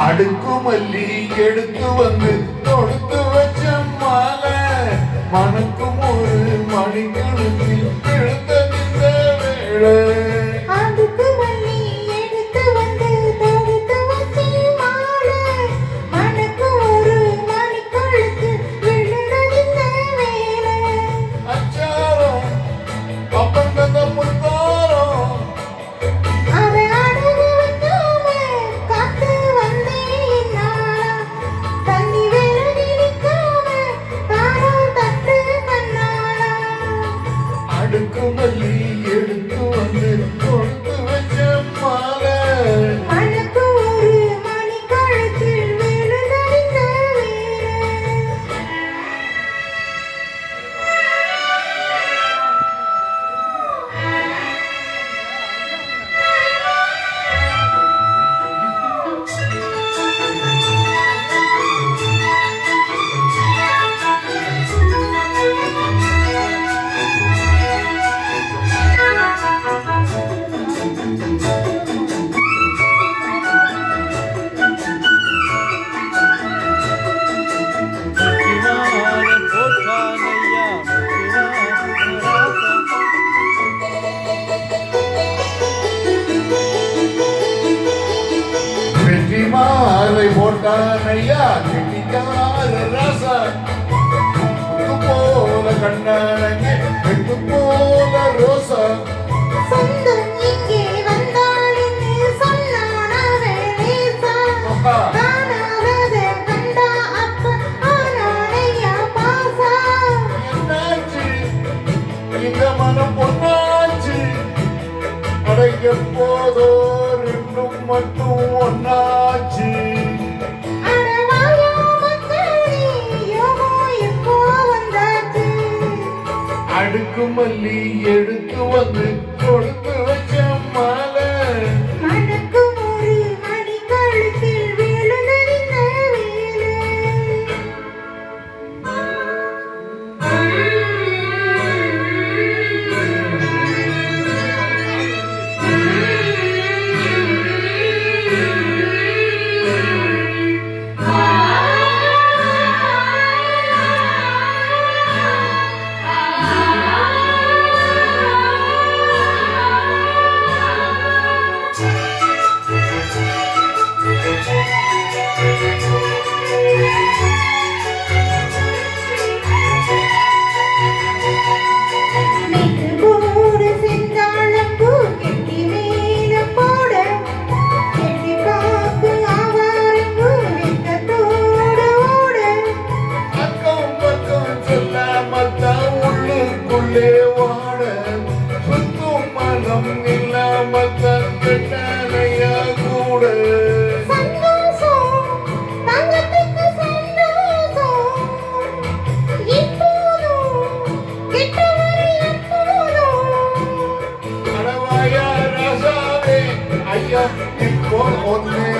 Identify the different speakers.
Speaker 1: அடுக்குமல்லி எடுத்து வந்து தொடுத்து வச்ச மாலை மணக்கும் ஒரு மணிக்கணக்கில் எழுந்த வேளை அடுக்குமல்லி எடுத்து வந்து கொடுத்து வச்ச மாலை
Speaker 2: மணக்கு ஒரு மணிக்கணக்கில் விழுந்தடிந்த
Speaker 1: மாலை போட்டானையா கெட்டிக்கார ராசா போல கண்ணானங்க வெட்டு போல ரோசா
Speaker 2: சொந்தம் இங்கே வந்தாளின்னு சொன்னானே வேசா காணாத கண்டா அப்ப ஆனானையா பாசா
Speaker 1: என்னாச்சு இந்த மனம் பொன்னாச்சு அடைய போதோ ரெண்டும் மட்டும் ஒன்னாச்சு அடுக்குமல்லி எடுத்து வந்து கொடுத்து வச்ச மாலை
Speaker 2: மணக்கும் ஒரு மணிக்கழுத்தில் விழுந்தடிந்த
Speaker 1: உள்ளே வாட சுத்தும் மனம் இல்லாம தன்னையா கூட கடவாயா ராசாவே ஐயா இப்போ ஒன்னே